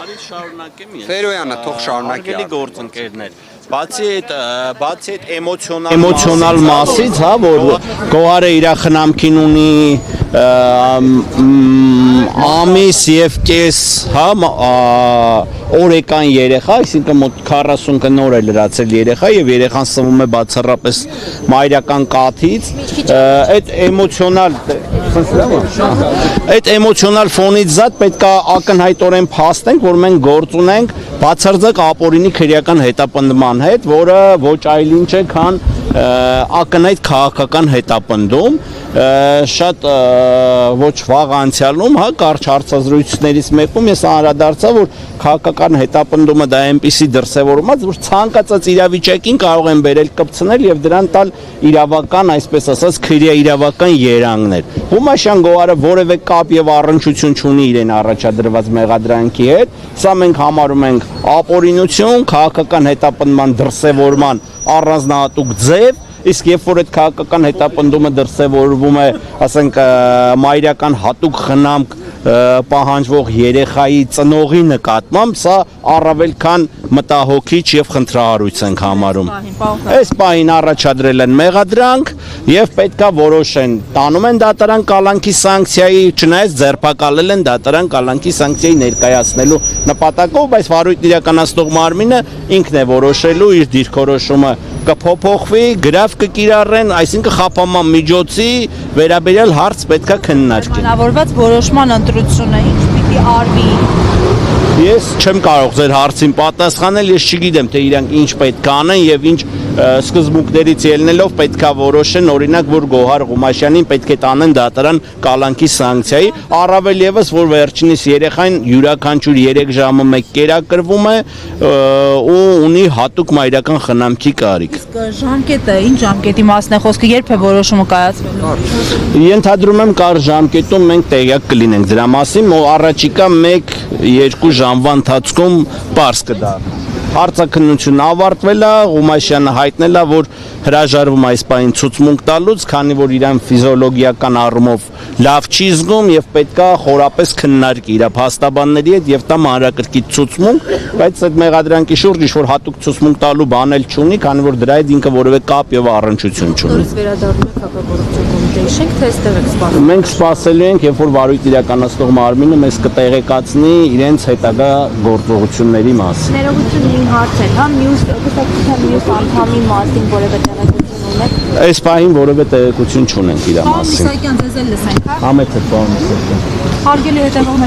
Արի շարունակեմ ես։ Ֆերոյանը թող շարունակի։ Արգելի գործընկերներ, բացի այդ էմոցիոնալ մասից, հա, որ Գոհարը իր խնամքին ունի ամիս եւ կես, հա, օրեկան երեխա, այսինքն մոտ 40 նոր է լրացել երեխա եւ երեխան սնվում է բացառապես մայրական կաթից, այդ էմոցիոնալ ֆոնից զատ պետք է ակնհայտորեն փաստենք, որ մենք գործ ունենք բացարձակ ապօրինի քրեական հետապնդման հետ, որը ոչ այլ ինչ է, քան ակնհայտ քաղաքական հետապնդում, շատ ոչ վաղ անցյալում, հա, կարճ հարցազրույցներից մեկում ես անդրադարձա, որ քաղաքական հետապնդումը դա այնպիսի դրսևորումա, որ ցանկացած իրավիճակին կարող են բերել կպցնել եւ դրան տալ իրավական, այսպես ասած, քրեա իրավական երանգներ։ Հումաշյան Գոհարը որևէ կապ եւ առնչություն չունի իրեն առաջադրված մեղադրանքի հետ, սա մենք համարում ենք ապօրինություն, քաղաքական հետապնդման դրսևորման առանձնահատուկ ձև, իսկ երբ որ այդ քաղաքական հետապնդումը դրսևորվում է, ասենք, մայրական հատուկ խնամք պահանջվող երեխայի ծնողի նկատմամբ, սա առավել քան մտահոգիչ եւ խնդրահարույց ենք համարում։ Այս պահին առաջադրել են մեղադրանք եւ պետքա որոշեն, տանում են դատարան կալանքի սանկցիայի, չնայած ձերբակալել են դատարան կալանքի սանկցիայի ներկայացնելու նպատակով, բայց վարույթն իրականացնող մարմինը ինքն է որոշելու իր դիրքորոշումը կփոփոխվի, գրավ կկիրառեն, այսինքն խափանման միջոցի վերաբերյալ հարց պետքա քննարկել։ Պայմանավորված որոշման ընտրությունը ինչ պիտի արվի։ Ես չեմ կարող ձեր հարցին պատասխանել, ես չգիտեմ, թե իրանք ինչ պետք է անեն եւ ինչ սկզբունքներից ելնելով պետքա որոշեն, օրինակ, որ Գոհար Ղումաշյանին պետք է տանեն դատարան կալանքի սանկցիայի, առավել եւս, որ վերջինիս երեխան յուրաքանչյուր 3 ժամը մեկ կերակրվում է ու ունի հատուկ մայրական խնամքի կարիք։ Իսկ ժամկետը, ինչ ժամկետի մասն է խոսքը, երբ է որոշումը կայացվելու։ Ենթադրում եմ կար ժամկետում մենք տեղյակ կլինենք դրա մասին, առաջիկա 1-2 ժամվա ընթացքում պարզ կդառնա։ Հարցաքննությունն ավարտվել է, Ղումաշյանը հայտնել է, որ հրաժարվում այս պահին ցուցմունք տալուց, քանի որ իրան ֆիզիոլոգիական առումով լավ չի զգում եւ պետքա խորապես քննարկի իր փաստաբանների հետ եւ տա մանրակրկիտ ցուցմունք, բայց այդ մեղադրանքի շուրջ ինչ-որ հատուկ ցուցմունք տալու բան էլ չունի, քանի որ դրա հետ ինքը որևէ կապ եւ առնչություն չունի։ Վերադառնում եք հակագործություն կոմիտեի շենք, թե այստեղ եք սպասում։ Մենք սպասելու ենք, երբ որ վարույթ իրականացնող մարմինը մեզ կտեղեկացնի իրենց հետագա գործողությունների մասին։ Ներողություն հարց է, հա, մյուս անդամի մասին որևէ տեղեկություն ունեք։ Այս պահին որևէ տեղեկություն չունենք իր մասին։ Միսակյան ձեզ էլ լսենք, հա։ Համեթը պարոն Միսակյան։ Հարգելի հետևողներ